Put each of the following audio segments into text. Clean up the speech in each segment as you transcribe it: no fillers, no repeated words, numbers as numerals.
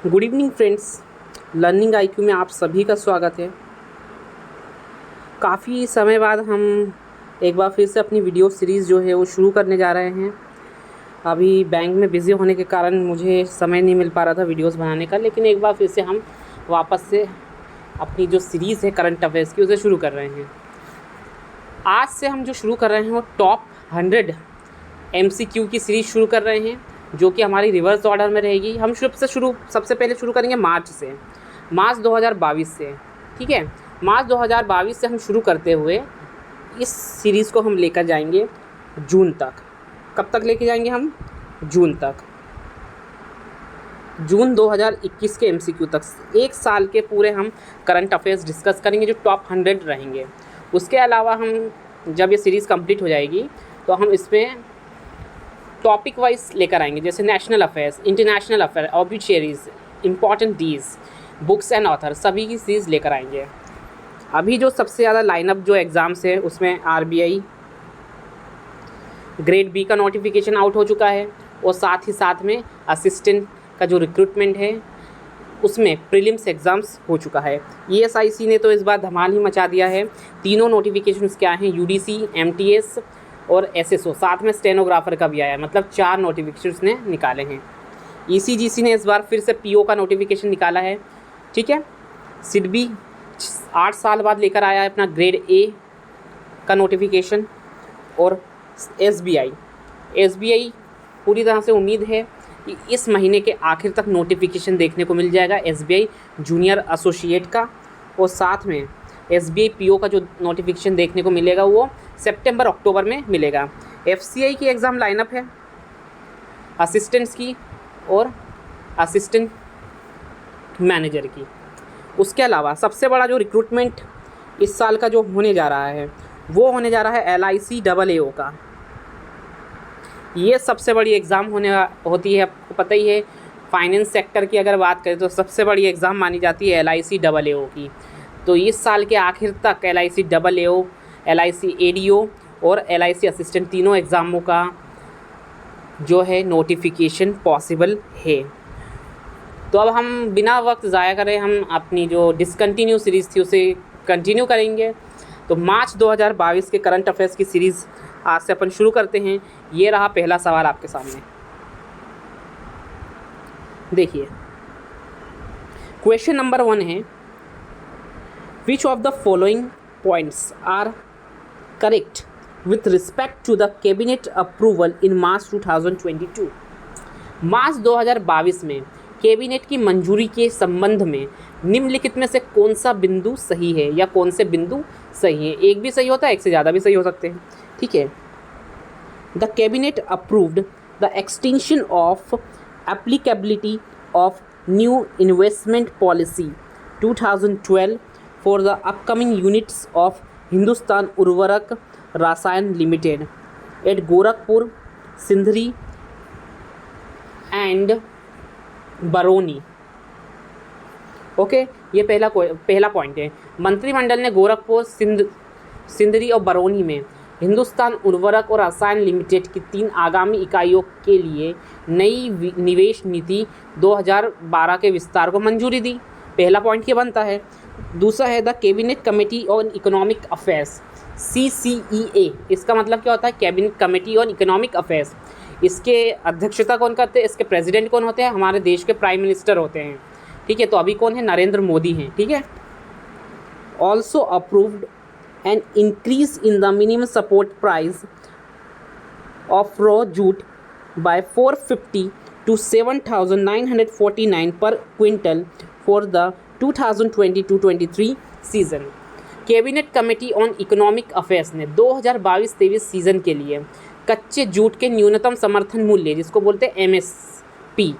Good evening friends, learning IQ में आप सभी का स्वागत है। काफ़ी समय बाद हम एक बार फिर से अपनी वीडियो सीरीज़ जो है वो शुरू करने जा रहे हैं। अभी बैंक में बिज़ी होने के कारण मुझे समय नहीं मिल पा रहा था वीडियोस बनाने का, लेकिन एक बार फिर से हम वापस से अपनी जो सीरीज़ है करंट अफेयर्स की उसे शुरू कर रहे हैं। आज से हम जो शुरू कर रहे हैं वो टॉप 100 MCQ की सीरीज़ शुरू कर रहे हैं, जो कि हमारी रिवर्स ऑर्डर में रहेगी। हम सबसे पहले शुरू करेंगे मार्च 2022 से। ठीक है, मार्च 2022 से हम शुरू करते हुए इस सीरीज़ को हम लेकर जाएंगे जून तक। कब तक लेके जाएंगे हम? जून तक, जून 2021 के MCQ तक। एक साल के पूरे हम करंट अफेयर्स डिस्कस करेंगे जो टॉप 100 रहेंगे। उसके अलावा हम जब ये सीरीज़ कंप्लीट हो जाएगी तो हम इसमें टॉपिक वाइज लेकर आएंगे, जैसे national affairs, international affair, obituaries, important days, books and author, सभी की सीरीज़ लेकर आएंगे। अभी जो सबसे ज़्यादा लाइनअप जो एग्ज़ाम्स है उसमें RBI ग्रेड B का नोटिफिकेशन आउट हो चुका है, और साथ ही साथ में असिस्टेंट का जो रिक्रूटमेंट है उसमें प्रीलिम्स एग्ज़ाम्स हो चुका है। ESIC ने तो इस बार धमाल ही मचा दिया है। तीनों नोटिफिकेशंस क्या हैं? UDC, MTS और SSO, साथ में स्टेनोग्राफर का भी आया है, मतलब 4 नोटिफिकेशंस ने निकाले हैं। ECGC ने इस बार फिर से PO का नोटिफिकेशन निकाला है। ठीक है, SIDBI 8 साल बाद लेकर आया है अपना ग्रेड A का नोटिफिकेशन, और SBI पूरी तरह से उम्मीद है कि इस महीने के आखिर तक नोटिफिकेशन देखने को मिल जाएगा SBI जूनियर एसोसिएट का, और साथ में SBI PO का जो नोटिफिकेशन देखने को मिलेगा वो सितंबर-अक्टूबर में मिलेगा। FCI की एग्ज़ाम लाइनअप है, असिस्टेंट्स की और असिस्टेंट मैनेजर की। उसके अलावा सबसे बड़ा जो रिक्रूटमेंट इस साल का जो होने जा रहा है वो होने जा रहा है LIC AAO का। ये सबसे बड़ी एग्ज़ाम होती है, आपको पता ही है। फाइनेंस सेक्टर की अगर बात करें तो सबसे बड़ी एग्ज़ाम मानी जाती है LIC AAO की। तो इस साल के आखिर तक LIC AAO, LIC ADO और LIC असिस्टेंट तीनों एग्ज़ामों का जो है नोटिफिकेशन पॉसिबल है। तो अब हम बिना वक्त ज़ाया करें हम अपनी जो डिसकंटिन्यू सीरीज़ थी उसे कंटिन्यू करेंगे। तो मार्च 2022 के करंट अफेयर्स की सीरीज़ आज से अपन शुरू करते हैं। ये रहा पहला सवाल आपके सामने, देखिए। क्वेश्चन नंबर 1 है, which of the following points are correct with respect to the cabinet approval in March 2022। March 2022 में कैबिनेट की मंजूरी के संबंध में निम्नलिखित में से कौन सा बिंदु सही है, या कौन से बिंदु सही है? एक भी सही होता है, एक से ज़्यादा भी सही हो सकते हैं। ठीक है, the cabinet approved the extension of applicability of new investment policy 2012 for the upcoming units of Hindustan Urvarak Rasayan limited at Gorakhpur, Sindri and Barauni. Okay, ये पहला पॉइंट है। मंत्रिमंडल ने गोरखपुर, सिंधरी और बरौनी में हिंदुस्तान उर्वरक और रसायन लिमिटेड की 3 आगामी इकाइयों के लिए नई निवेश नीति 2012 के विस्तार को मंजूरी दी। पहला पॉइंट ये बनता है। दूसरा है the cabinet committee on economic affairs, CCEA। इसका मतलब क्या होता है? Cabinet committee on economic affairs. इसके अध्यक्षता कौन करते हैं? इसके प्रेसिडेंट कौन होते हैं? हमारे देश के प्राइम मिनिस्टर होते हैं। ठीक है, तो अभी कौन है? नरेंद्र मोदी हैं। ठीक है, also approved an increase in the minimum support price of raw jute by 450 to 7,949 per quintal for the 2022-23 season. Cabinet committee on economic affairs ने 2022-23 सीज़न के लिए कच्चे जूट के न्यूनतम समर्थन मूल्य, जिसको बोलते हैं MSP,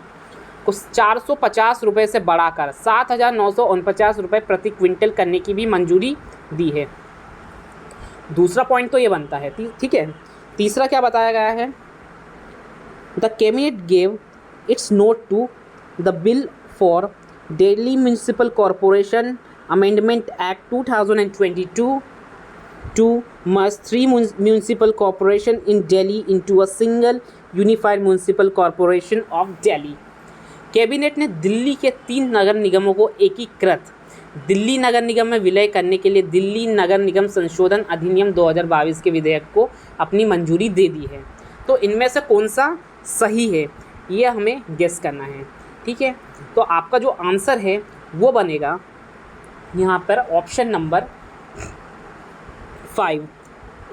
को 450 रुपये से बढ़ाकर 7,949 रुपये प्रति क्विंटल करने की भी मंजूरी दी है। दूसरा पॉइंट तो ये बनता है। ठीक है, तीसरा क्या बताया गया है? The cabinet gave its nod to the bill for Delhi municipal corporation amendment act 2022 to merge 3 municipal corporation in Delhi into a single unified municipal corporation of Delhi। Cabinet ने दिल्ली के 3 नगर निगमों को एकीकृत दिल्ली नगर निगम में विलय करने के लिए दिल्ली नगर निगम संशोधन अधिनियम 2022 के विधेयक को अपनी मंजूरी दे दी है। तो इनमें से कौन सा सही है ये हमें गेस करना है। ठीक है, तो आपका जो आंसर है वो बनेगा यहाँ पर ऑप्शन नंबर 5,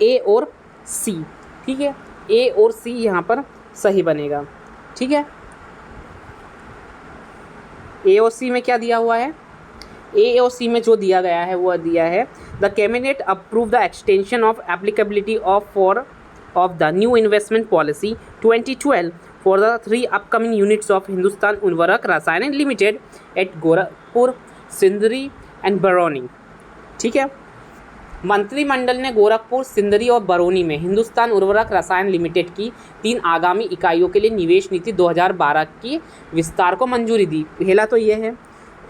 ए और सी। ठीक है, ए और सी यहाँ पर सही बनेगा। ठीक है, ए और सी में क्या दिया हुआ है, ए और सी में जो दिया गया है वो दिया है the cabinet approve the extension of applicability of the new investment policy 2012 for the 3 upcoming units of Hindustan Urvarak Rasayan limited at Gorakhpur, Sindri and Barauni. ठीक है, मंत्रिमंडल ने गोरखपुर, सिंदरी और बरौनी में हिंदुस्तान उर्वरक रसायन लिमिटेड की 3 आगामी इकाइयों के लिए निवेश नीति 2012 की विस्तार को मंजूरी दी। पहला तो ये है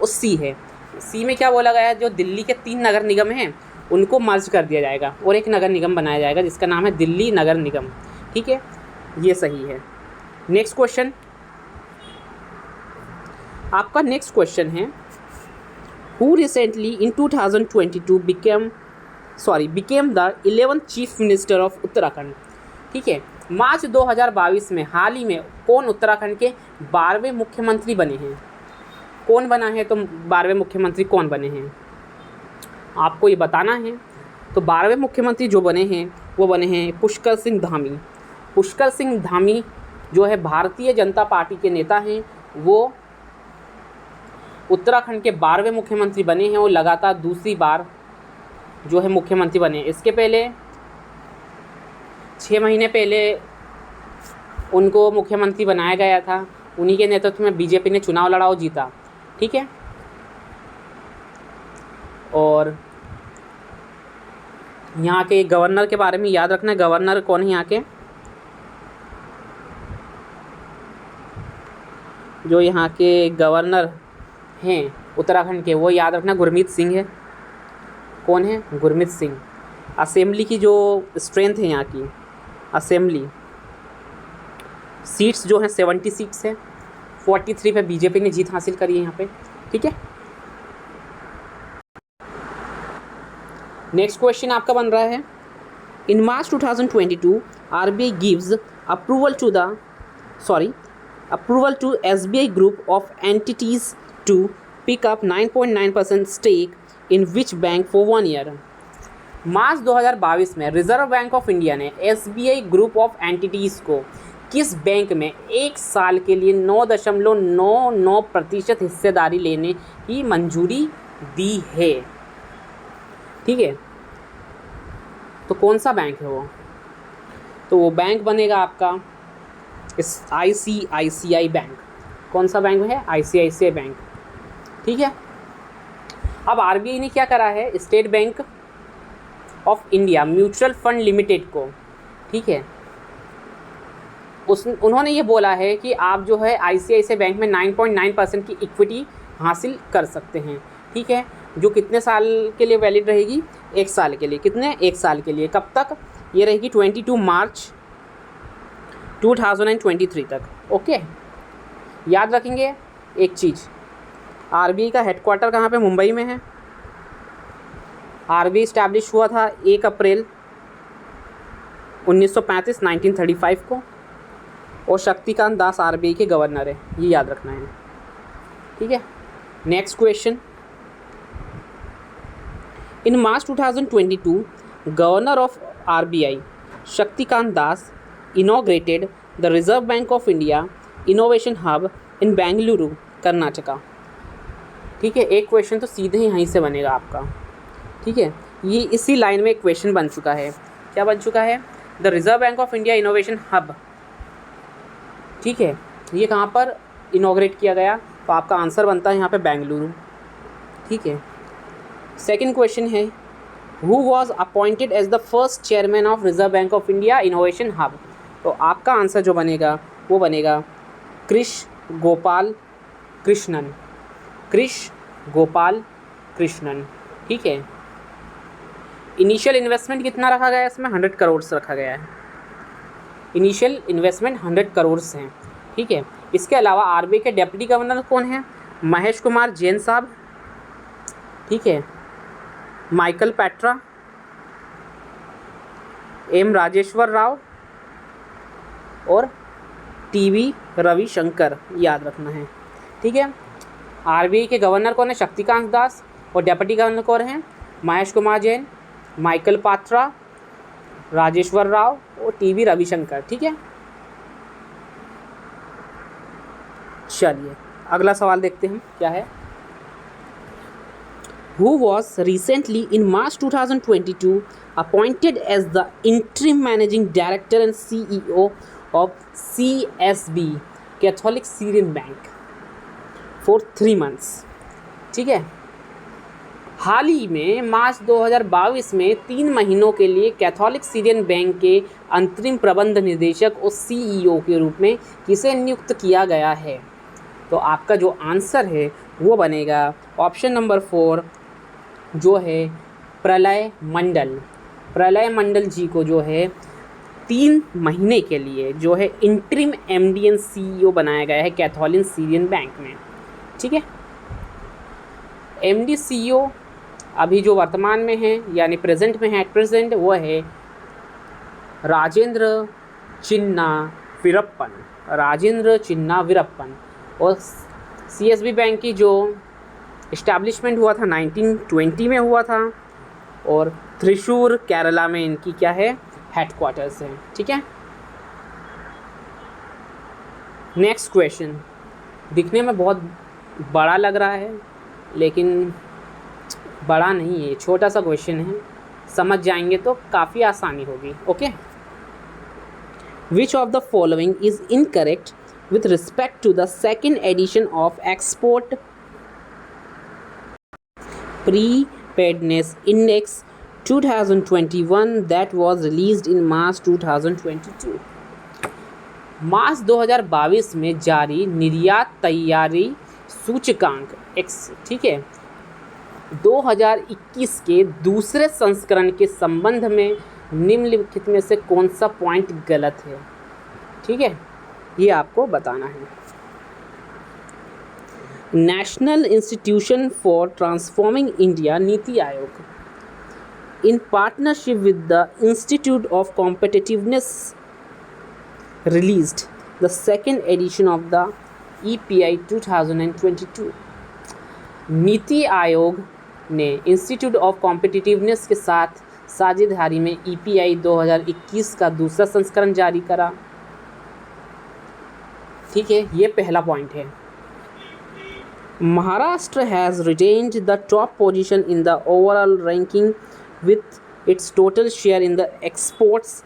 और सी है। सी में क्या बोला गया है, जो दिल्ली के 3 नगर निगम हैं उनको मर्ज कर दिया जाएगा और एक नगर निगम बनाया जाएगा जिसका नाम है दिल्ली नगर निगम। ठीक है, ये सही है। नेक्स्ट क्वेश्चन, आपका नेक्स्ट क्वेश्चन है who recently in 2022 became the 11th chief minister of Uttarakhand. ठीक है, मार्च 2022 में हाल ही में कौन उत्तराखंड के 12वें मुख्यमंत्री बने हैं। कौन बना है, तो 12वें मुख्यमंत्री कौन बने हैं आपको ये बताना है। तो 12वें मुख्यमंत्री जो बने हैं वो बने हैं पुष्कर सिंह धामी। पुष्कर सिंह धामी जो है भारतीय जनता पार्टी के नेता हैं, वो उत्तराखंड के 12वें मुख्यमंत्री बने हैं और लगातार दूसरी बार जो है मुख्यमंत्री बने। इसके पहले 6 महीने पहले उनको मुख्यमंत्री बनाया गया था, उन्हीं के नेतृत्व में बीजेपी ने चुनाव लड़ा और जीता। ठीक है, और यहाँ के गवर्नर के बारे में याद रखना। गवर्नर कौन है यहाँ के, जो यहाँ के गवर्नर हैं उत्तराखंड के, वो याद रखना गुरमीत सिंह है। कौन है, गुरमीत सिंह। असेंबली की जो स्ट्रेंथ है यहाँ की, असेंबली सीट्स जो हैं 76 है, 43 पे बीजेपी ने जीत हासिल करी है यहाँ पे। ठीक है, नेक्स्ट क्वेश्चन आपका बन रहा है in March 2022 RBI gives approval to SBI group of entities to pick up 9.9% stake in which bank for 1 year. March 2022 में रिजर्व बैंक ऑफ इंडिया ने एसबीआई ग्रुप ऑफ एंटिटीज़ को किस बैंक में 1 साल के लिए 9.99% हिस्सेदारी लेने की मंजूरी दी है। ठीक है, तो कौन सा बैंक है वो, तो वो बैंक बनेगा आपका इस ICICI बैंक। कौन सा बैंक है, ICICI बैंक। ठीक है, अब आरबीआई ने क्या करा है, state bank of India mutual fund limited को, ठीक है, उन्होंने ये बोला है कि आप जो है ICICI बैंक में 9.9% की इक्विटी हासिल कर सकते हैं। ठीक है, जो कितने साल के लिए वैलिड रहेगी, 1 साल के लिए। कितने, 1 साल के लिए। कब तक ये रहेगी, 22 मार्च 2023 तक। ओके, याद रखेंगे एक चीज़, आरबीआई का हेडक्वार्टर कहाँ पे, मुंबई में है। आरबीआई इस्टेब्लिश हुआ था 1 अप्रैल 1935 को, और शक्तिकांत दास आरबीआई के गवर्नर है, ये याद रखना है। ठीक है, next question, in March 2022 governor of RBI Shaktikanta Das inaugurated the reserve bank of India innovation hub इन बेंगलुरु, कर्नाटका। ठीक है, एक क्वेश्चन तो सीधे ही यहीं से बनेगा आपका। ठीक है, ये इसी लाइन में एक क्वेश्चन बन चुका है। क्या बन चुका है, the reserve bank of India innovation hub. ठीक है, ये कहाँ पर इनॉग्रेट किया गया, तो आपका आंसर बनता है यहाँ पे बेंगलुरु। ठीक है, सेकंड क्वेश्चन है who was appointed as the first chairman of reserve bank of India innovation hub. तो आपका आंसर जो बनेगा वो बनेगा कृष गोपाल कृष्णन। ठीक है, इनिशियल इन्वेस्टमेंट कितना रखा गया है इसमें, 100 करोड़ रखा गया है। इनिशियल इन्वेस्टमेंट 100 करोड़ हैं। ठीक है, इसके अलावा आरबीआई के डेप्यूटी गवर्नर कौन है? महेश कुमार जैन साहब, ठीक है, माइकल पैट्रा, एम राजेश्वर राव और टीवी रविशंकर, याद रखना है, ठीक है। आरबीआई के गवर्नर कौन है? शक्तिकांत दास, और डेप्यूटी गवर्नर कौन है? महेश कुमार जैन, माइकल पात्रा, राजेश्वर राव और टीवी रविशंकर, ठीक है। चलिए अगला सवाल देखते हैं क्या है। Who was recently in March 2022 appointed as the interim managing director and CEO of CSB Catholic Syrian Bank for 3 months, ठीक है। हाल ही में मार्च 2022 में 3 महीनों के लिए कैथोलिक सीरियन बैंक के अंतरिम प्रबंध निदेशक और CEO के रूप में किसे नियुक्त किया गया है? तो आपका जो आंसर है वो बनेगा ऑप्शन नंबर 4 जो है प्रलय मंडल। प्रलय मंडल जी को जो है 3 महीने के लिए जो है इंटरिम MD एंड CEO बनाया गया है कैथोलिक सीरियन बैंक में, ठीक है। MD CEO अभी जो वर्तमान में है यानी प्रेजेंट में है, एट प्रेजेंट, वो है राजेंद्र चिन्ना वीरप्पन, राजेंद्र चिन्ना वीरप्पन। और CSB बैंक की जो इस्टेब्लिशमेंट हुआ था 1920 में हुआ था और त्रिशूर केरला में इनकी क्या है, हेडक्वार्टर्स है, ठीक है। नेक्स्ट क्वेश्चन दिखने में बहुत बड़ा लग रहा है लेकिन बड़ा नहीं है, छोटा सा क्वेश्चन है, समझ जाएंगे तो काफ़ी आसानी होगी, okay. Which of the following is incorrect with respect to the second edition of Export Preparedness Index 2021 that was released in March 2022। March 2022 में जारी निर्यात तैयारी सूचकांक एक्स, ठीक है, 2021 के दूसरे संस्करण के संबंध में निम्नलिखित में से कौन सा पॉइंट गलत है, ठीक है, ये आपको बताना है। National institution for transforming India NITI Aayog in partnership with the institute of competitiveness released the second edition of the EPI 2022। NITI Aayog ने इंस्टीट्यूट ऑफ कॉम्पिटिटिवनेस के साथ साझेदारी में EPI 2021 का दूसरा संस्करण जारी करा, ठीक है, ये पहला पॉइंट है। Maharashtra has retained the top position in the overall ranking with its total share in the exports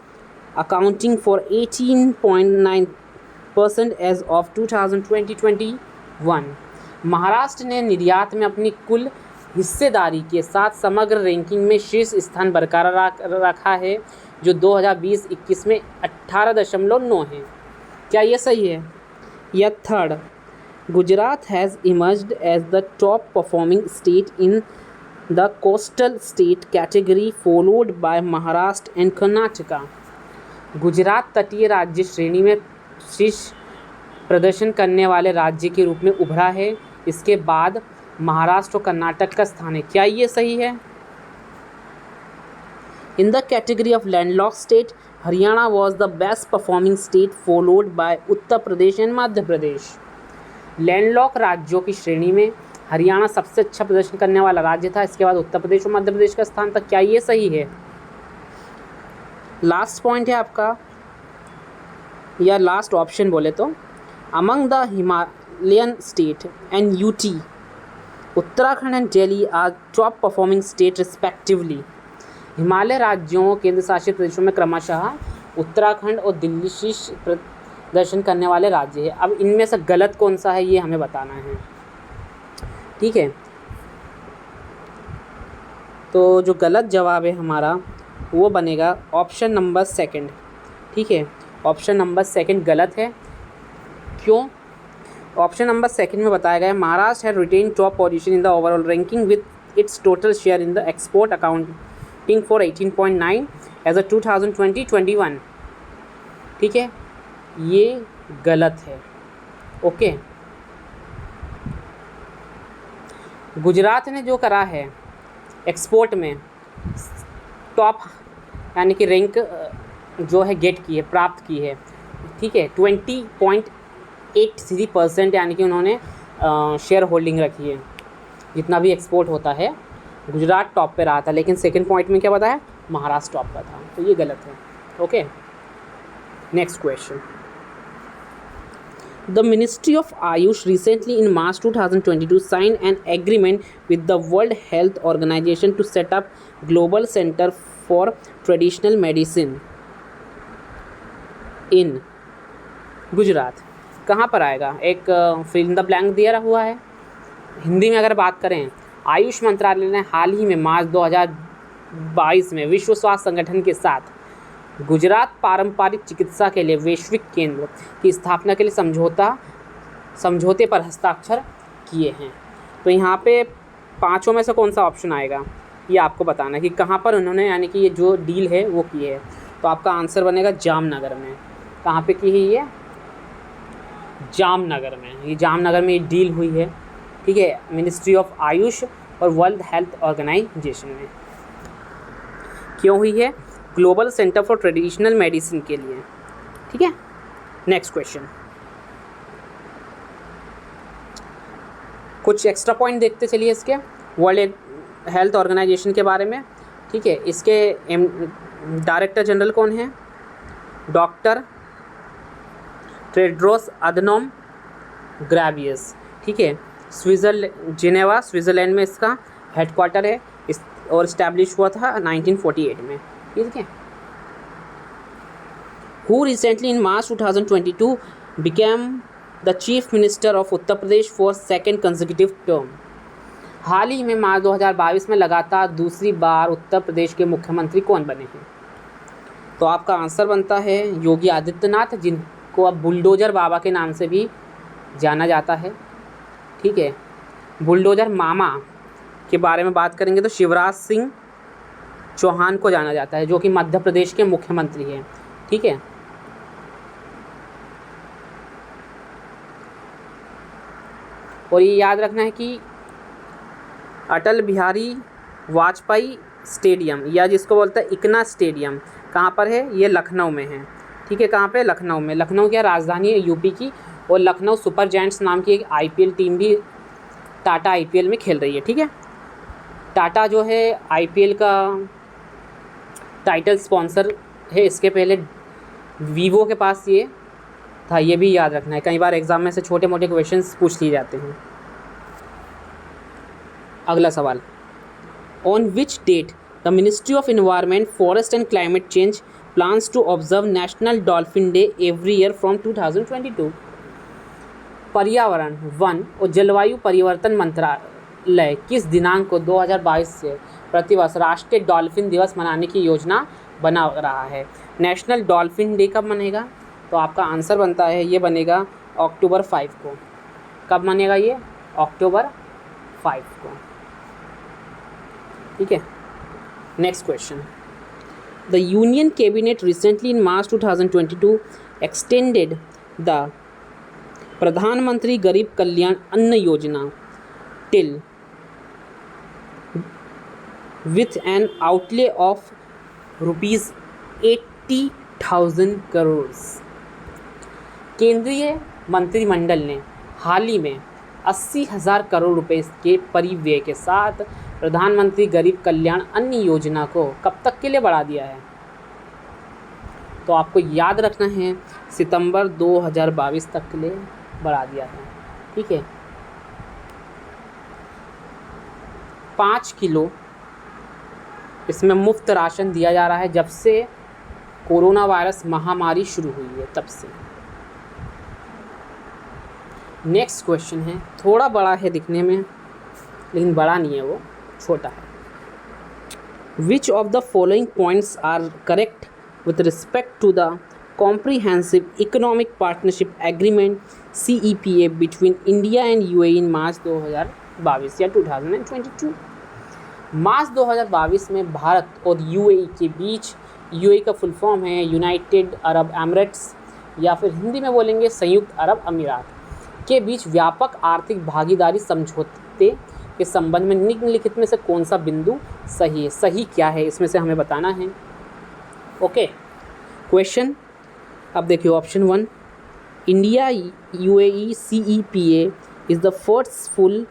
accounting for 18.9% as of 2020-21। Maharashtra ने निर्यात में अपनी कुल हिस्सेदारी के साथ समग्र रैंकिंग में शीर्ष स्थान बरकरार रखा है जो 2020-21 में 18.9 है। क्या ये सही है? या third, Gujarat has emerged as the top performing state in the coastal state category followed by Maharashtra and Karnataka. Gujarat तटीय राज्य श्रेणी में शीर्ष प्रदर्शन करने वाले राज्य के रूप में उभरा है, इसके बाद महाराष्ट्र और कर्नाटक का स्थान है। क्या ये सही है? In the category of landlock state Haryana was the best performing state followed by Uttar Pradesh and Madhya Pradesh. Landlock राज्यों की श्रेणी में हरियाणा सबसे अच्छा प्रदर्शन करने वाला राज्य था, इसके बाद उत्तर प्रदेश और मध्य प्रदेश का स्थान था। क्या ये सही है? लास्ट पॉइंट है आपका, या लास्ट ऑप्शन बोले तो, among the Himalayan state and UT Uttarakhand and Delhi are top performing state respectively. Himalaya राज्यों केंद्र शासित प्रदेशों में क्रमशः उत्तराखंड और दिल्ली शीर्ष प्रदर्शन करने वाले राज्य है। अब इनमें से गलत कौन सा है ये हमें बताना है, ठीक है। तो जो गलत जवाब है हमारा वो बनेगा ऑप्शन नंबर 2, ठीक है। ऑप्शन नंबर 2 गलत है। क्यों? ऑप्शन नंबर 2 में बताया गया है Maharashtra had retain top position in the overall ranking with its total share in the export accounting for 18.9 as a 2020-21, ठीक है, ये गलत है। ओके, गुजरात ने जो करा है एक्सपोर्ट में टॉप यानी कि रैंक जो है गेट की है, प्राप्त की है, ठीक है, 20.83% यानी कि उन्होंने शेयर होल्डिंग रखी है। जितना भी एक्सपोर्ट होता है गुजरात टॉप पे रहा था, लेकिन सेकंड पॉइंट में क्या बताया, महाराष्ट्र टॉप पर था, तो ये गलत है। Okay, next question. The Ministry of Ayush recently in March 2022 signed an agreement with the World Health Organization to set up Global Center for Traditional Medicine in Gujarat. कहाँ पर आएगा, एक फिल इन द ब्लैंक दिया हुआ है। हिंदी में अगर बात करें, आयुष मंत्रालय ने हाल ही में मार्च 2022 में विश्व स्वास्थ्य संगठन के साथ गुजरात पारंपरिक चिकित्सा के लिए वैश्विक केंद्र की स्थापना के लिए समझौते पर हस्ताक्षर किए हैं। तो यहाँ पे पांचों में से कौन सा ऑप्शन आएगा, ये आपको बताना है कि कहाँ पर उन्होंने यानी कि ये जो डील है वो की है। तो आपका आंसर बनेगा जामनगर में। कहाँ पे की है ये, जामनगर में। ये जामनगर में ये डील हुई है, ठीक है, मिनिस्ट्री ऑफ आयुष और वर्ल्ड हेल्थ ऑर्गेनाइजेशन में। क्यों हुई है, global centre for traditional medicine के लिए, ठीक है। नेक्स्ट क्वेश्चन, कुछ एक्स्ट्रा पॉइंट देखते चलिए इसके वर्ल्ड हेल्थ ऑर्गेनाइजेशन के बारे में, ठीक है। इसके डायरेक्टर जनरल कौन है, डॉक्टर टेड्रोस अधनोम ग्रेबियस, ठीक है। जिनेवा स्विट्ज़रलैंड में इसका हेडक्वार्टर है और इस्टेब्लिश हुआ था 1948 में, ठीक है। Who recently in March 2022 became the Chief Minister of Uttar Pradesh for second consecutive term। हाल ही में मार्च 2022 में लगातार दूसरी बार उत्तर प्रदेश के मुख्यमंत्री कौन बने हैं। तो आपका आंसर बनता है योगी आदित्यनाथ, जिनको अब बुलडोज़र बाबा के नाम से भी जाना जाता है, ठीक है। बुलडोज़र मामा के बारे में बात करेंगे तो शिवराज सिंह चौहान को जाना जाता है, जो कि मध्य प्रदेश के मुख्यमंत्री हैं, ठीक है। और ये याद रखना है कि अटल बिहारी वाजपेयी स्टेडियम, या जिसको बोलते हैं इकना स्टेडियम, कहाँ पर है, ये लखनऊ में है, ठीक है। कहाँ पे, लखनऊ में। लखनऊ क्या राजधानी है यूपी की, और लखनऊ सुपर जायंट्स नाम की एक आईपीएल टीम भी टाटा आईपीएल में खेल रही है, ठीक है। टाटा जो है आईपीएल का टाइटल स्पॉन्सर है। इसके पहले वीवो के पास ये था, ये भी याद रखना है, कई बार एग्जाम में से छोटे मोटे क्वेश्चंस पूछ लिए जाते हैं। अगला सवाल, on which date the ministry of environment forest and climate change plans to observe national dolphin day every year from 2022। पर्यावरण, वन और जलवायु परिवर्तन मंत्रालय किस दिनांक को 2022 से प्रतिवर्ष राष्ट्रीय डॉल्फिन दिवस मनाने की योजना बना रहा है। नेशनल डॉल्फिन डे कब मनेगा, तो आपका आंसर बनता है ये बनेगा अक्टूबर 5 को। कब मनेगा ये, अक्टूबर 5 को, ठीक है। Next question, the union cabinet recently in March 2022 extended the प्रधानमंत्री गरीब कल्याण अन्न योजना till with an outlay of rupees 80,000 crore. केंद्रीय मंत्रिमंडल ने हाल ही में 80,000 करोड़ रुपए के परिव्यय के साथ प्रधानमंत्री गरीब कल्याण अन्न योजना को कब तक के लिए बढ़ा दिया है। तो आपको याद रखना है सितंबर 2022 तक के लिए बढ़ा दिया है, ठीक है। 5 किलो इसमें मुफ्त राशन दिया जा रहा है जब से कोरोना वायरस महामारी शुरू हुई है, तब से। नेक्स्ट क्वेश्चन है, थोड़ा बड़ा है दिखने में, लेकिन बड़ा नहीं है, वो छोटा है। Which of the following points are correct with respect to the comprehensive economic partnership agreement CEPA between India and UAE in March 2022 या 2022। मार्च 2022 में भारत और UAE के बीच, UAE का फुल फॉर्म है यूनाइटेड अरब एमिरेट्स, या फिर हिंदी में बोलेंगे संयुक्त अरब अमीरात, के बीच व्यापक आर्थिक भागीदारी समझौते के संबंध में निम्नलिखित में से कौन सा बिंदु सही है? सही क्या है इसमें से हमें बताना है। ओके, क्वेश्चन अब देखिए option 1, India UAE CEPA is the first full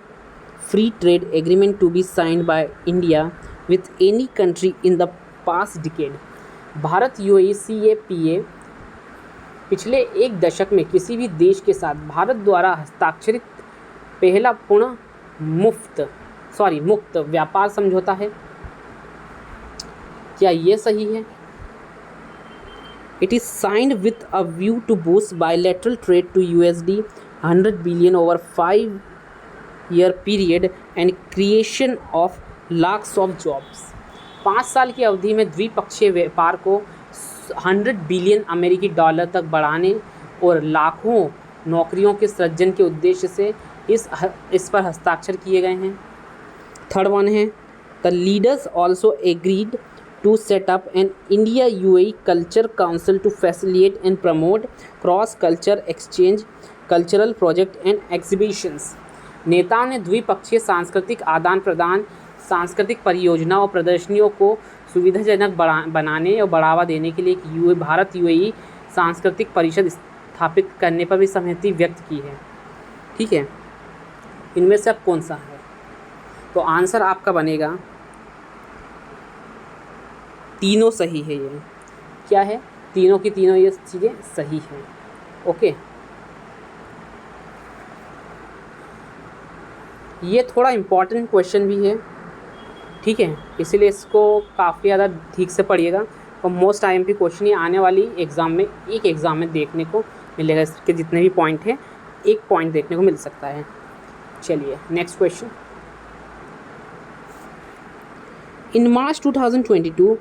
free trade agreement to be signed by India with any country in the past decade। Bharat UAE CEPA पिछले एक दशक में किसी भी देश के साथ भारत द्वारा हस्ताक्षरित पहला पूर्ण मुक्त व्यापार समझौता है। क्या ये सही है? It is signed with a view to boost bilateral trade to USD 100 billion over 5-year period and creation of lakhs of jobs। 5 साल की अवधि में द्विपक्षीय व्यापार को 100 बिलियन अमेरिकी डॉलर तक बढ़ाने और लाखों नौकरियों के सृजन के उद्देश्य से इस पर हस्ताक्षर किए गए हैं। थर्ड वन है, the leaders also agreed to set up an India UAE Culture Council to facilitate and promote cross-culture exchange, cultural project and exhibitions। नेताओं ने द्विपक्षीय सांस्कृतिक आदान प्रदान, सांस्कृतिक परियोजनाओं और प्रदर्शनियों को सुविधाजनक बनाने और बढ़ावा देने के लिए भारत UAE सांस्कृतिक परिषद स्थापित करने पर भी सहमति व्यक्त की है। ठीक है, इनमें से अब कौन सा है? तो आंसर आपका बनेगा तीनों सही है। ये क्या है? तीनों की तीनों ये चीज़ें सही हैं। ओके, ये थोड़ा इम्पॉर्टेंट क्वेश्चन भी है, ठीक है, इसीलिए इसको काफ़ी ज़्यादा ठीक से पढ़िएगा और मोस्ट IMP क्वेश्चन ये आने वाली एग्ज़ाम में एक एग्ज़ाम में देखने को मिलेगा। इसके जितने भी पॉइंट हैं एक पॉइंट देखने को मिल सकता है। चलिए next question. In March 2022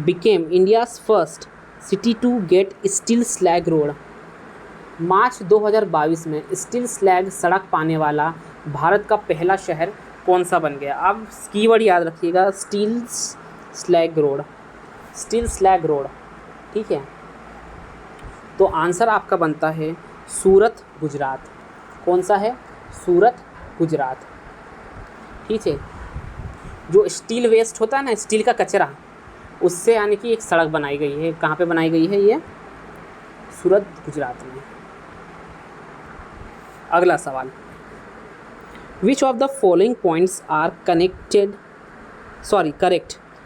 became India's first city to get steel slag road। मार्च 2022 में स्टील स्लैग सड़क पाने वाला भारत का पहला शहर कौन सा बन गया? अब कीवर्ड याद रखिएगा, steel slag road, steel slag road. ठीक है, तो आंसर आपका बनता है सूरत, गुजरात। कौन सा है? सूरत, गुजरात। ठीक है, जो स्टील वेस्ट होता है ना, स्टील का कचरा, उससे यानी कि एक सड़क बनाई गई है। कहाँ पे बनाई गई है? ये सूरत, गुजरात में। अगला सवाल, which of the following points are correct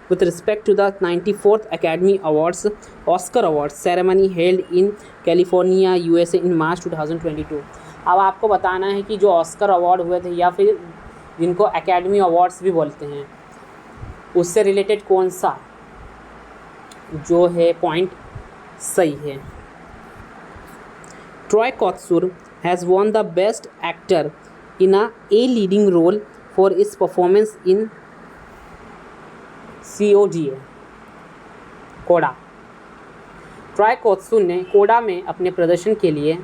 with respect to the 94th Academy Awards Oscar Awards ceremony held in California, USA in March 2022। अब आपको बताना है कि जो ऑस्कर अवार्ड हुए थे या फिर जिनको एकेडमी अवार्ड्स भी बोलते हैं, उससे रिलेटेड कौन सा जो है पॉइंट सही है? Troy Kotsur has won the best actor in a leading role for his performance in CODA CODA. Troy Kotsur ने कोडा में अपने प्रदर्शन के लिए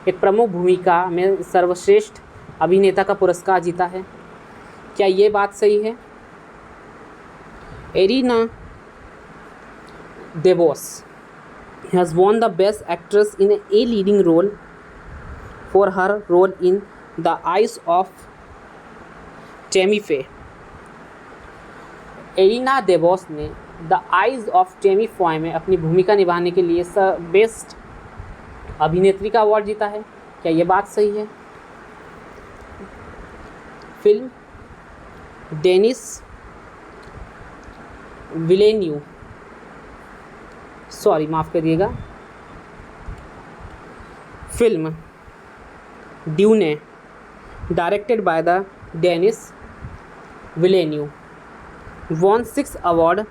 एक प्रमुख भूमिका में सर्वश्रेष्ठ अभिनेता का पुरस्कार जीता है। क्या ये बात सही है? Arena DeVos has won the Best Actress in a Leading Role for her role in The Eyes of Tammy Faye। Ariana DeBose ने the Eyes of Tammy Faye में अपनी भूमिका निभाने के लिए बेस्ट अभिनेत्री का अवार्ड जीता है। क्या ये बात सही है? फिल्म डेनिस विलेन्यू, माफ़ करिएगा, film Dune directed by the Denis Villeneuve won 6 awards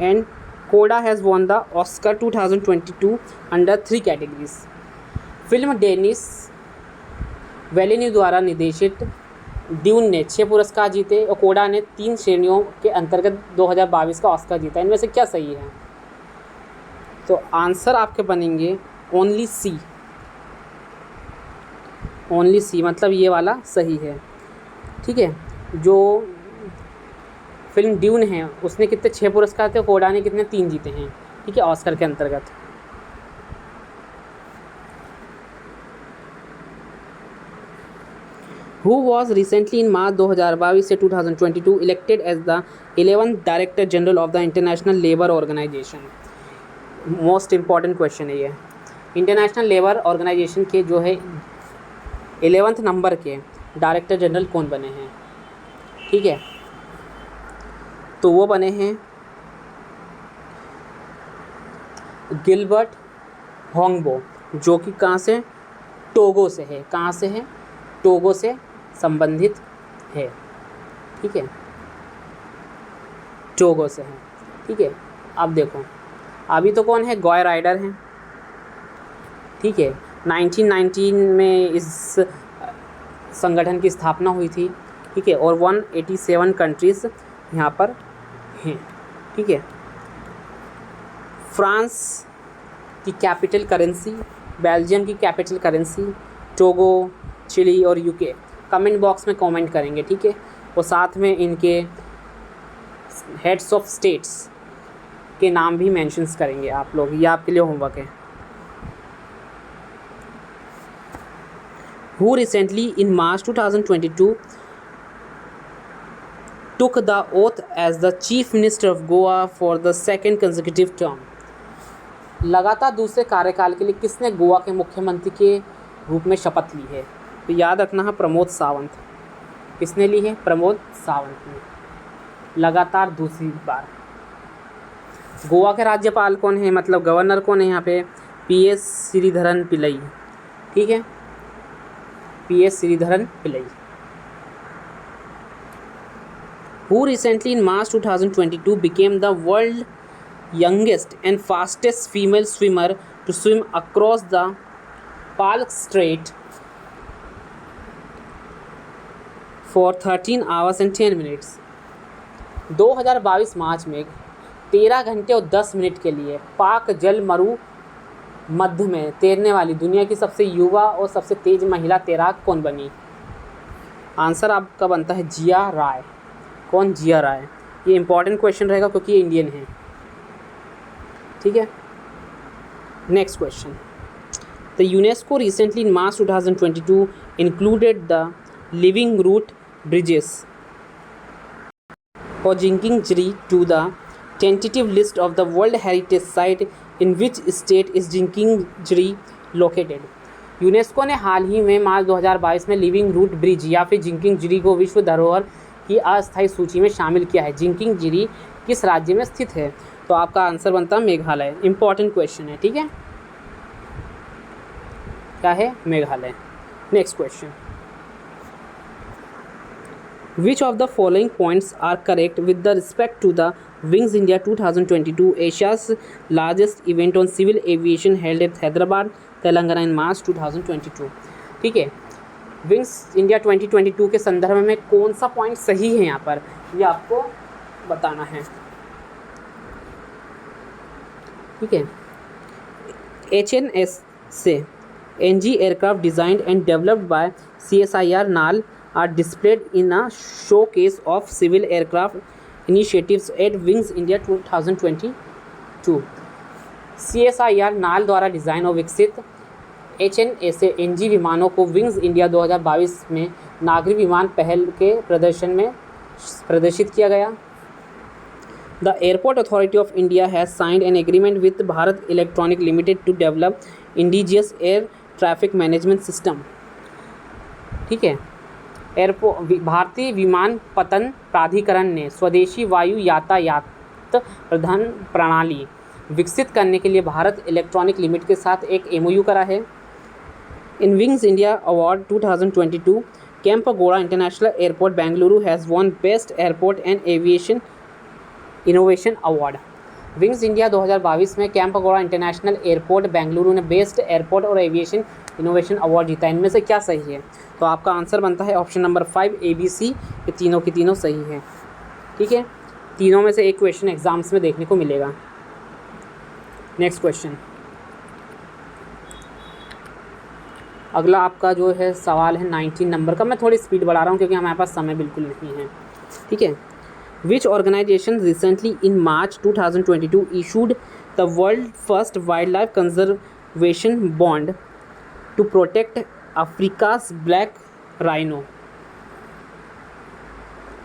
and Coda has won the Oscar 2022 under 3 categories। Film Dennis विलेन्यू द्वारा निर्देशित ड्यून ने 6 पुरस्कार जीते और कोडा ने 3 श्रेणियों के अंतर्गत 2022 का ऑस्कर जीता। इनमें से क्या सही है? तो आंसर आपके बनेंगे ओनली सी, मतलब ये वाला सही है। ठीक है, जो फिल्म ड्यून है उसने कितने 6 पुरस्कार थे, कोडा ने कितने 3 जीते हैं। ठीक है, ऑस्कर के अंतर्गत। Who was recently in March 2022 से 2022 elected as the 11th director general of the international labour organisation. Most important question है ये। इंटरनेशनल लेबर ऑर्गेनाइजेशन के जो है 11th नंबर के डायरेक्टर जनरल कौन बने हैं? ठीक है, तो वो बने हैं गिलबर्ट होंगबो, जो कि कहाँ से? टोगो से है। कहाँ से है? टोगो से संबंधित है। ठीक है, टोगो से है। ठीक है, अब देखो अभी तो कौन है? गॉय राइडर हैं। ठीक है, 1919 में इस संगठन की स्थापना हुई थी। ठीक है, और 187 कंट्रीज़ यहाँ पर हैं। ठीक है, फ्रांस की कैपिटल करेंसी, बेल्जियम की कैपिटल करेंसी, टोगो, चिली और यूके। कमेंट बॉक्स में कमेंट करेंगे। ठीक है, और साथ में इनके हेड्स ऑफ स्टेट्स के नाम भी मेंशंस करेंगे आप लोग। ये आपके लिए होमवर्क है। Who recently in March 2022 took the oath as the Chief Minister of Goa for the second consecutive term? लगातार दूसरे कार्यकाल के लिए किसने गोवा के मुख्यमंत्री के रूप में शपथ ली है? तो याद रखना है, प्रमोद सावंत। किसने ली है? प्रमोद सावंत ने लगातार दूसरी बार। गोवा के राज्यपाल कौन है, मतलब गवर्नर कौन है यहाँ पे? PS श्रीधरन पिल्लई। ठीक है, PS Sreedharan Pillai. Who recently in March 2022 became the world youngest and fastest female swimmer to swim across the Palk Strait for 13 hours and 10 minutes? 2022 मार्च में 13 घंटे और 10 मिनट के लिए पाक जल मरु मध्य में तैरने वाली दुनिया की सबसे युवा और सबसे तेज महिला तैराक कौन बनी? आंसर आपका बनता है जिया राय। कौन? जिया राय। ये इंपॉर्टेंट क्वेश्चन रहेगा क्योंकि ये इंडियन है। ठीक है, next question. The UNESCO recently in March 2022 included the living root bridges और Jingkieng Jri to the tentative list of the World Heritage Site in which state is Jingkieng Jri located? UNESCO ने हाल ही में मार्च 2022 में लिविंग रूट ब्रिज या फिर जिंकिंग जरी को विश्व धरोहर की अस्थायी सूची में शामिल किया है। जिंकिंग जरी किस राज्य में स्थित है? तो आपका आंसर बनता है मेघालय। इंपॉर्टेंट क्वेश्चन है। ठीक है, क्या है? Meghalaya. Next question. Which of the following points are correct with the respect to the Wings India 2022, Asia's largest event on civil aviation held at Hyderabad, Telangana in March 2022? ठीक है, wings India 2022 के संदर्भ में कौन सा पॉइंट सही है यहाँ पर, ये आपको बताना है। ठीक है, HNS से NG aircraft designed and developed by CSIR नाल are displayed in a showcase of civil aircraft initiatives at Wings India 2022. CSIR नाल द्वारा डिज़ाइन और विकसित HNA से NG विमानों को विंग्स इंडिया 2022 में नागरिक विमान पहल के प्रदर्शन में प्रदर्शित किया गया। The Airport Authority of India has signed an agreement with Bharat Electronic Limited to develop indigenous air traffic management system. ठीक है, भारतीय विमानपत्तन प्राधिकरण ने स्वदेशी वायु यातायात प्रबंधन प्रणाली विकसित करने के लिए भारत इलेक्ट्रॉनिक लिमिटेड के साथ एक MOU करा है। In Wings India award 2022, Kempegowda international airport Bengaluru has won best airport and aviation innovation award. Wings India 2022 में केम्पेगौड़ा इंटरनेशनल एयरपोर्ट बेंगलुरु ने बेस्ट एयरपोर्ट और एविएशन इनोवेशन अवार्ड जीता। इनमें से क्या सही है? तो आपका आंसर बनता है ऑप्शन नंबर 5 ABC। ये तीनों की तीनों सही है। ठीक है, तीनों में से एक क्वेश्चन एग्जाम्स में देखने को मिलेगा। नेक्स्ट क्वेश्चन, अगला आपका जो है सवाल है 19 नंबर का। मैं थोड़ी स्पीड बढ़ा रहा हूँ क्योंकि हमारे पास समय बिल्कुल नहीं है। ठीक है, which organisation recently in March 2022 issued the world first wildlife conservation bond to protect Africa's black rhino?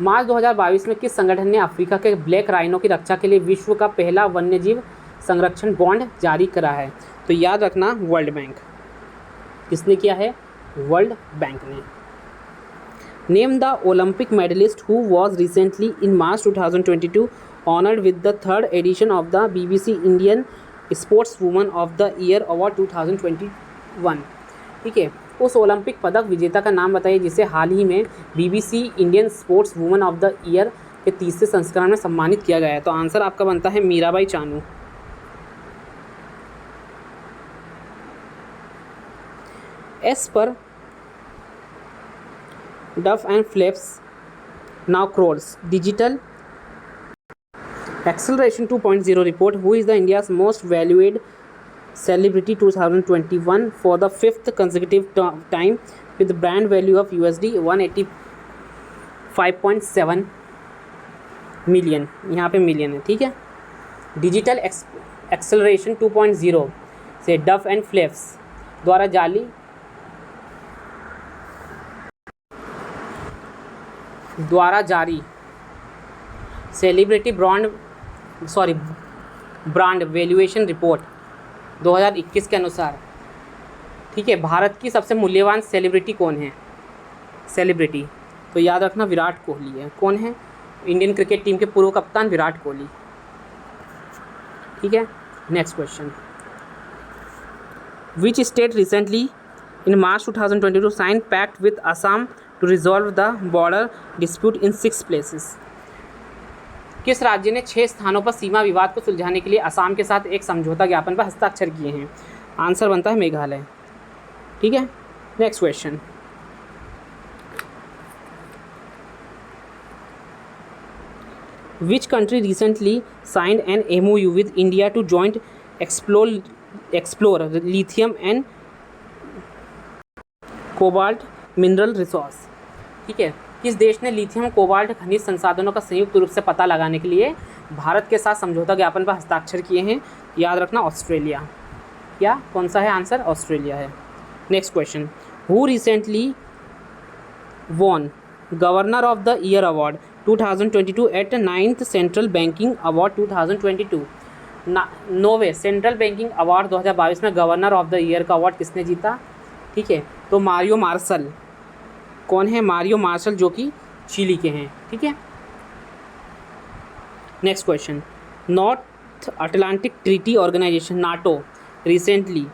March 2022 में किस संगठन ने अफ्रीका के ब्लैक राइनो की रक्षा के लिए विश्व का पहला वन्यजीव संरक्षण बॉन्ड जारी करा है? तो याद रखना, वर्ल्ड बैंक। किसने किया है? वर्ल्ड बैंक ने। Name the Olympic medallist who was recently in March 2022 honoured with the 3rd edition of the BBC Indian sports woman of the year award 2021। ठीक है, उस ओलंपिक पदक विजेता का नाम बताइए जिसे हाल ही में BBC Indian sports woman of the year के 30वें संस्करण में सम्मानित किया गया है। तो आंसर आपका बनता है Mirabai Chanu. As per Duff and Phelps now cross digital Acceleration 2.0 report, who is the India's most valued celebrity 2021 for the 5th consecutive time with brand value of USD 185.7 million, यहाँ पे मिलियन है। ठीक है, डिजिटल एक्सेलरेशन 2.0 से डफ and flips द्वारा जारी celebrity brand valuation report 2021 के अनुसार, ठीक है, भारत की सबसे मूल्यवान सेलिब्रिटी कौन है? सेलिब्रिटी तो याद रखना विराट कोहली है। कौन है? इंडियन क्रिकेट टीम के पूर्व कप्तान विराट कोहली। ठीक है, next question. Which state recently in March 2022 sign pact with Assam to resolve the border dispute in 6 places? किस राज्य ने 6 स्थानों पर सीमा विवाद को सुलझाने के लिए असम के साथ एक समझौता ज्ञापन पर हस्ताक्षर किए हैं? आंसर बनता है मेघालय। ठीक है, next question. Which country recently signed an MOU with India to joint explore lithium and cobalt mineral resource? ठीक है, किस देश ने लिथियम कोबाल्ट खनिज संसाधनों का संयुक्त रूप से पता लगाने के लिए भारत के साथ समझौता ज्ञापन पर हस्ताक्षर किए हैं? याद रखना, ऑस्ट्रेलिया। क्या कौन सा है आंसर? ऑस्ट्रेलिया है। Next question. Who recently won governor of the year award 2022 at 9th central banking award 2022? नोवे सेंट्रल बैंकिंग अवार्ड 2022 में गवर्नर ऑफ द ईयर का अवार्ड किसने जीता? ठीक है, तो मारियो मार्शल। कौन है? मारियो मार्शल, जो कि चिली के हैं। ठीक है, next question. North Atlantic Treaty Organisation NATO recently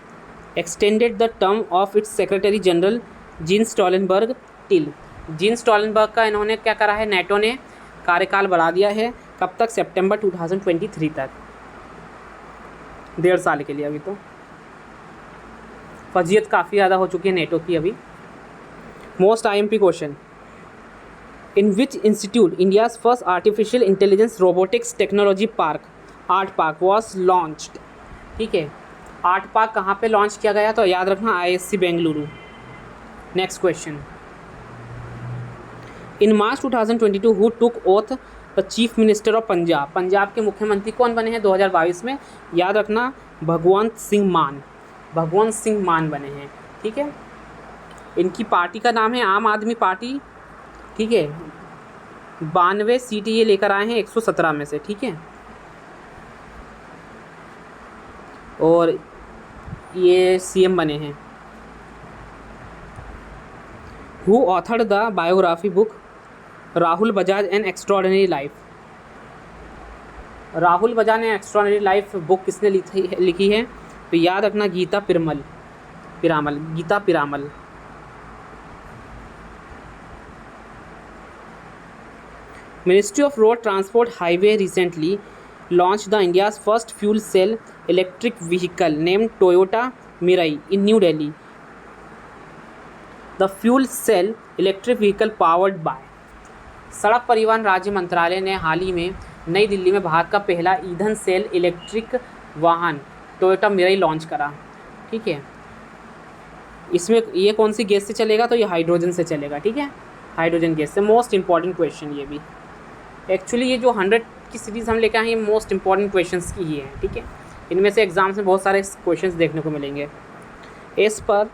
extended the term of its secretary general Jens Stoltenberg till. Jens Stoltenberg का इन्होंने क्या करा है? नाटो ने कार्यकाल बढ़ा दिया है। कब तक? सितंबर 2023 तक, 1.5 साल के लिए। अभी तो फजीयत काफ़ी ज़्यादा हो चुकी है नाटो की अभी। Most IMP question. In which institute India's first artificial intelligence robotics technology park art park was launched? ठीक है, आर्ट पार्क कहाँ पे लॉन्च किया गया? तो याद रखना, ISC Bengaluru. Next question. In March 2022 who took oath the chief minister of Punjab? Punjab के मुख्यमंत्री कौन बने हैं 2022 में? याद रखना, भगवंत सिंह मान। भगवंत सिंह मान बने हैं। ठीक है, इनकी पार्टी का नाम है आम आदमी पार्टी। ठीक है, 92 सीटें ये लेकर आए हैं 117 में से। ठीक है, और ये CM बने हैं। Who authored the biography book Rahul Bajaj an extraordinary life? Rahul Bajaj ने एक्स्ट्रॉर्डिनरी लाइफ बुक किसने लिखी है? तो याद रखना, Gita Piramal. Ministry of Road Transport Highway recently launched the India's first fuel cell electric vehicle named Toyota Mirai in New Delhi. The fuel cell electric vehicle powered by सड़क परिवहन राज्य मंत्रालय ने हाल ही में नई दिल्ली में भारत का पहला ईंधन सेल इलेक्ट्रिक वाहन टोयोटा मिराई लॉन्च करा। ठीक है, इसमें ये कौन सी गैस से चलेगा? तो ये हाइड्रोजन से चलेगा। ठीक है, हाइड्रोजन गैस से। मोस्ट इंपॉर्टेंट क्वेश्चन ये भी। एक्चुअली ये जो 100 की सीरीज़ हम लेकर आए हैं, ये मोस्ट इंपॉर्टेंट क्वेश्चंस की ही है। ठीक है, इनमें से एग्जाम्स में बहुत सारे क्वेश्चंस देखने को मिलेंगे। As per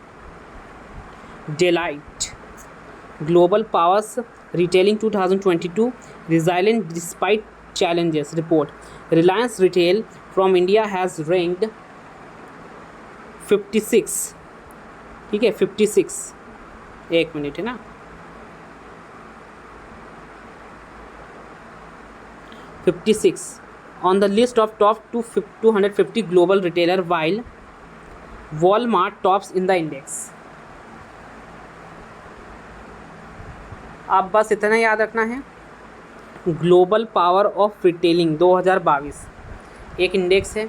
Deloitte global powers Retailing 2022 resilient despite challenges report. Reliance Retail from India has ranked 56, ठीक है 56, एक मिनट है ना, 56 on the list of top 250 global retailer, while Walmart tops in the index. आप बस इतना याद रखना है, ग्लोबल पावर ऑफ रिटेलिंग 2022 एक इंडेक्स है,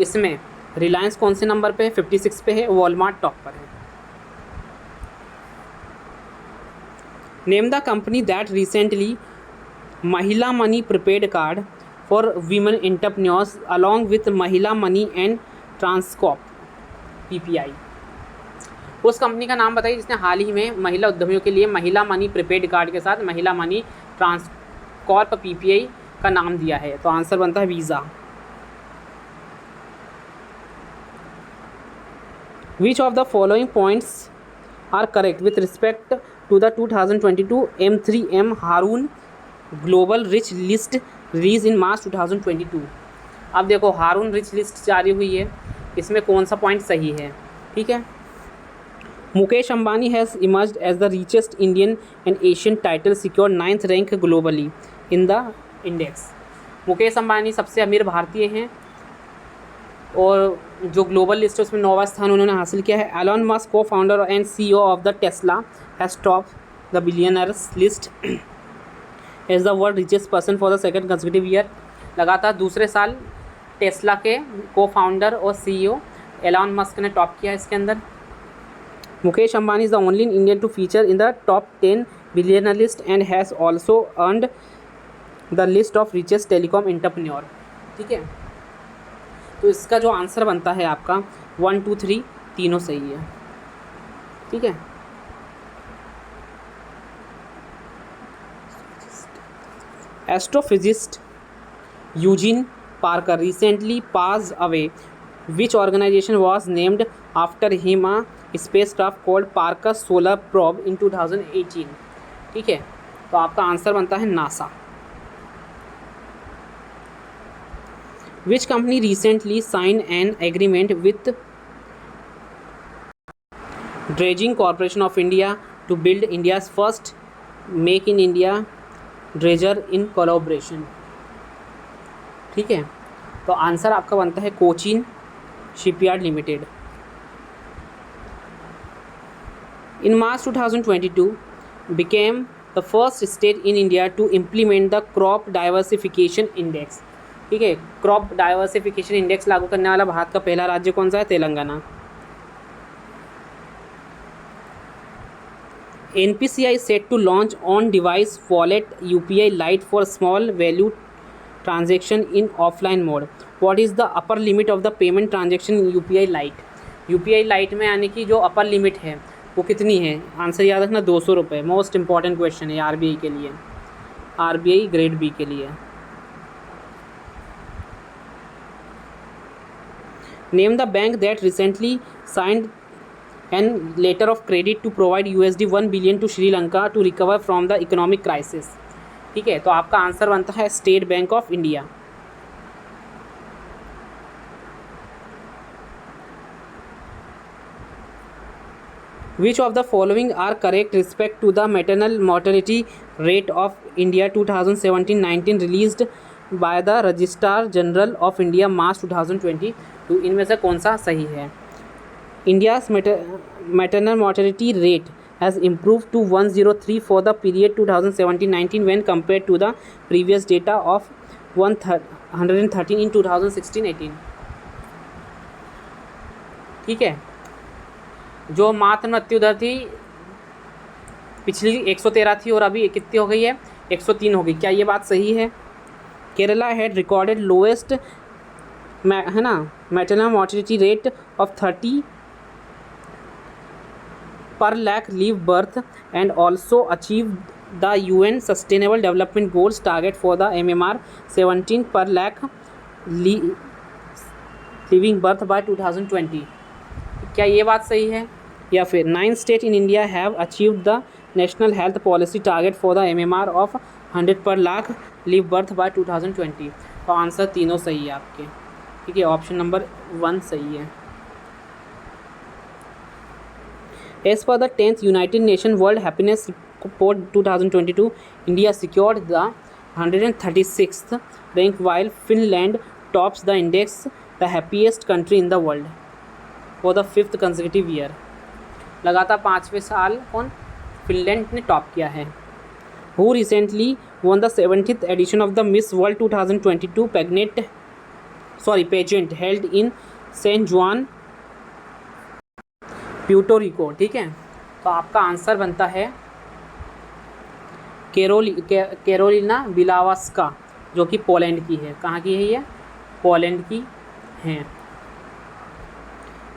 इसमें रिलायंस कौन से नंबर पे है, 56 पे है, वॉलमार्ट टॉप पर है. Name the company that recently Mahila Money prepaid card for women entrepreneurs along with Mahila Money and Transcorp PPI. उस कंपनी का नाम बताइए जिसने हाल ही में महिला उद्यमियों के लिए महिला मनी प्रीपेड कार्ड के साथ महिला मनी ट्रांसकॉर्प PPI का नाम दिया है. तो आंसर बनता है visa. Which of the following points are correct with respect to the 2022 M3M Harun Global Rich List released in March 2022? अब देखो हारून रिच लिस्ट जारी हुई है, इसमें कौन सा पॉइंट सही है, ठीक है. Mukesh Ambani has emerged as the richest Indian and Asian title secure 9th rank globally in the index. Mukesh Ambani सबसे अमीर भारतीय हैं और जो ग्लोबल लिस्ट है उसमें 9वां स्थान उन्होंने हासिल किया है. एलन मस्क को founder and CEO of the Tesla has top the billionaires list as the world richest person for the second consecutive year. लगातार दूसरे साल टेस्ला के को फाउंडर और CEO एलन मस्क ने टॉप किया इसके अंदर. Mukesh Ambani is the only Indian to feature in the top 10 billionaire list and has also earned the list of richest telecom entrepreneur. ठीक है, तो इसका जो आंसर बनता है आपका 1, 2, 3 तीनों सही है. ठीक है, astrophysicist Eugene Parker recently passed away. Which organization was named after him a spacecraft called Parker Solar Probe in 2018? ठीक है, तो आपका आंसर बनता है NASA. Which company recently signed an agreement with Dredging Corporation of India to build India's first Make in India dredger in collaboration? ठीक है, तो answer आपका बनता है Cochin shipyard limited. In March 2022 became the first state in India to implement the crop diversification index. ठीक है, crop diversification index लागू करने वाला भारत का पहला राज्य कौन सा है? Telangana. NPCI is set to launch on device wallet UPI Lite for small value transaction in offline mode. What is the upper limit of the payment transaction in UPI Lite? UPI Lite में आने की जो upper limit है वो कितनी है? Answer याद रखना 200 रुपये. मोस्ट इंपॉर्टेंट क्वेश्चन है RBI के लिए, RBI ग्रेड B के लिए. Name the bank that recently signed an letter of credit to provide $1 billion to Sri Lanka to recover from the economic crisis. ठीक है, तो आपका आंसर बनता है state bank of India. Which of the following are correct respect to the maternal mortality rate of India 2017-19 released by the Registrar General of India March 2020? तो इनमें से कौन सा सही है? India's maternal mortality rate has improved to 103 for the period 2017-19 when compared to the previous data of 113 in 2016-18. ठीक है, जो मातृ मृत्यु दर थी पिछली 113 थी और अभी कितनी हो गई है? 103 हो गई. क्या ये बात सही है? केरला हैड रिकॉर्डेड लोएस्ट है ना maternal mortality rate of 30 per lakh live birth and also achieved the UN Sustainable Development Goals target for the MMR 17 per lakh living birth by 2020. क्या ये बात सही है? या फिर 9 states in India have achieved the national health policy target for the MMR of 100 पर lakh live birth bye 2020? तो answer तीनों सही है आपके, ठीक है, ऑप्शन नंबर 1 सही है। As per the 10th United Nations World Happiness Report 2022, India secured the 136th rank while Finland tops the index, the happiest country in the world, for the 5th consecutive year. लगातार 5वें साल कौन Finland ने top किया है। Who recently won the 70th edition of the Miss World 2022 pageant held in San Juan, Puerto Rico, ठीक है। तो आपका आंसर बनता है कैरोलिना विलावास्का, जो कि पोलैंड की है। कहाँ की है ये? पोलैंड की है।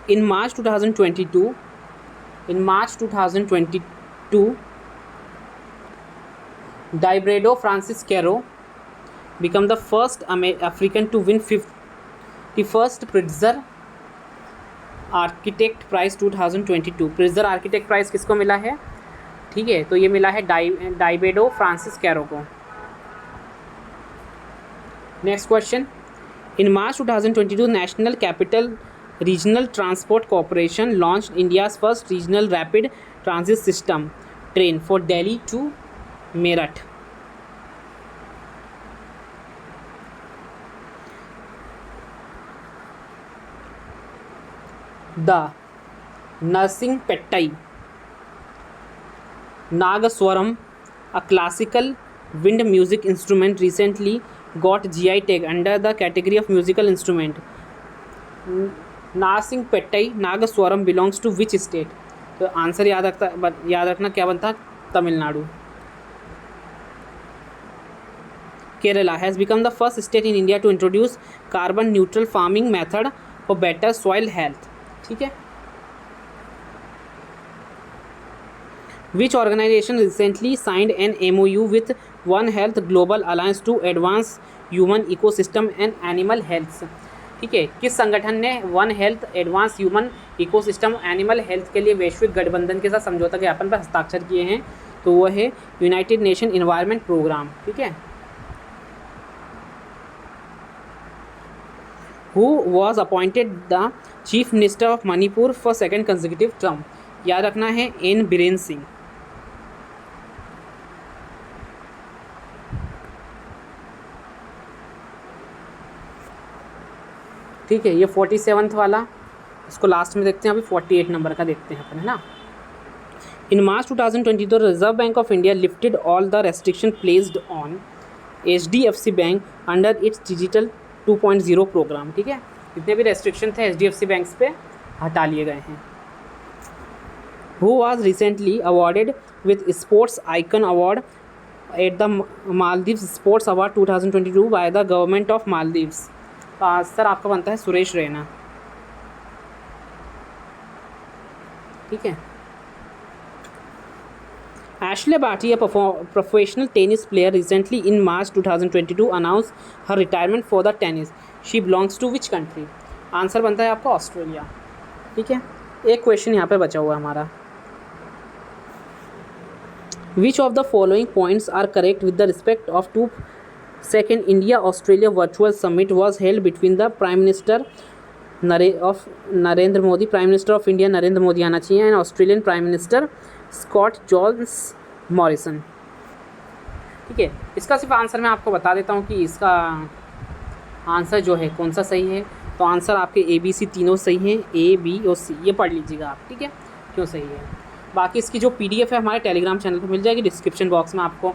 In March 2022 Diebedo Francis Kere become the first African to win 51st Pritzker architect prize 2022। Pritzker architect prize किसको मिला है? ठीक है, तो ये मिला है डाइबेडो फ्रांसिस कैरो को। Next question, in March 2022 National Capital Regional Transport Corporation launch India's first regional rapid transit system train for Delhi to Meerut. The Narasinghapettai Nagaswaram, a classical wind music instrument, recently got GI tag under the category of musical instrument. Narasinghapettai Nagaswaram belongs to which state? तो answer याद रखना क्या बनता? Tamil Nadu. Kerala has become the first state in India to introduce carbon neutral farming method for better soil health, ठीक है। Which organization recently signed an MOU with One Health Global Alliance to advance human ecosystem and animal health? ठीक है, किस संगठन ने one health advance human ecosystem animal health के लिए वैश्विक गठबंधन के साथ समझौता ज्ञापन पर हस्ताक्षर किए हैं? तो वो है यूनाइटेड नेशन इन्वायरमेंट प्रोग्राम, ठीक है। Who was appointed the chief minister of Manipur for second consecutive term? याद रखना है एन बीरेन सिंह। ठीक है, ये 47th वाला, इसको लास्ट में देखते हैं, अभी 48 नंबर का देखते हैं अपन, है ना। In March 2022 reserve bank of India lifted all the restriction placed on HDFC bank under its digital 2.0 programme, ठीक है। जितने भी रेस्ट्रिक्शन थे HDFC बैंक्स पे हटा लिए गए हैं। Who was recently awarded with sports icon award at the Maldives sports award 2022 by the government of Maldives? Sir आपका बनता है सुरेश रैना, ठीक है। Ashley Barty, a professional tennis player, recently in March 2022 announced her retirement for the tennis. She belongs to which country? Answer बनता है आपका Australia, ठीक है। एक क्वेश्चन यहाँ पे बचा हुआ है हमारा। Which of the following points are correct with the respect of to second India-Australia virtual summit was held between the Prime Minister of Narendra Modi, Prime Minister of India Narendra Modi आना चाहिए, and Australian Prime Minister Scott Johns Morrison, ठीक है। इसका सिर्फ answer मैं आपको बता देता हूँ कि इसका आंसर जो है कौन सा सही है। तो आंसर आपके ABC तीनों सही हैं, A, B और C, ये पढ़ लीजिएगा आप, ठीक है, क्यों सही है। बाकी इसकी जो PDF है हमारे टेलीग्राम चैनल पर मिल जाएगी, डिस्क्रिप्शन बॉक्स में आपको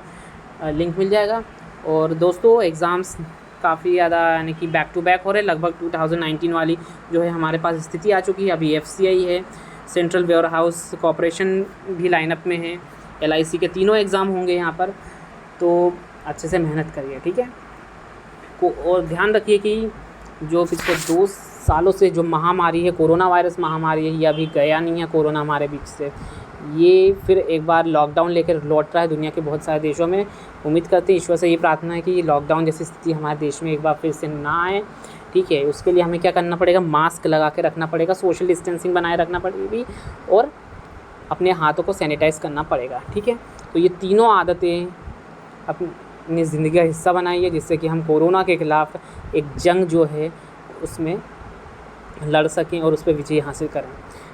लिंक मिल जाएगा। और दोस्तों एग्ज़ाम्स काफ़ी ज़्यादा यानी कि बैक टू बैक हो रहे हैं, लगभग 2019 वाली जो है हमारे पास स्थिति आ चुकी है। अभी FCI है, सेंट्रल वेयर हाउस कॉरपोरेशन भी लाइनअप में है, LIC के तीनों एग्ज़ाम होंगे यहाँ पर। तो अच्छे से मेहनत करिए, ठीक है। और ध्यान रखिए कि जो पिछले 2 सालों से जो महामारी है, कोरोना वायरस महामारी है, ये अभी गया नहीं है कोरोना हमारे बीच से। ये फिर एक बार लॉकडाउन लेकर लौट रहा है दुनिया के बहुत सारे देशों में। उम्मीद करते हैं, ईश्वर से ये प्रार्थना है कि लॉकडाउन जैसी स्थिति हमारे देश में एक बार फिर से ना आए, ठीक है। उसके लिए हमें क्या करना पड़ेगा? मास्क लगा के रखना पड़ेगा, सोशल डिस्टेंसिंग बनाए रखना पड़ेगी और अपने हाथों को सैनिटाइज़ करना पड़ेगा, ठीक है। तो ये तीनों आदतें अपनी ज़िंदगी का हिस्सा बनाइए, जिससे कि हम कोरोना के ख़िलाफ़ एक जंग जो है उसमें लड़ सकें और उस पर विजय हासिल करें।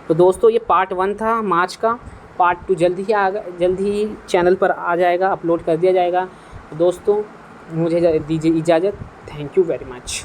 तो दोस्तों, ये पार्ट 1 था मार्च का। पार्ट 2 जल्द ही चैनल पर आ जाएगा, अपलोड कर दिया जाएगा। दोस्तों, मुझे दीजिए इजाज़त। Thank you very much.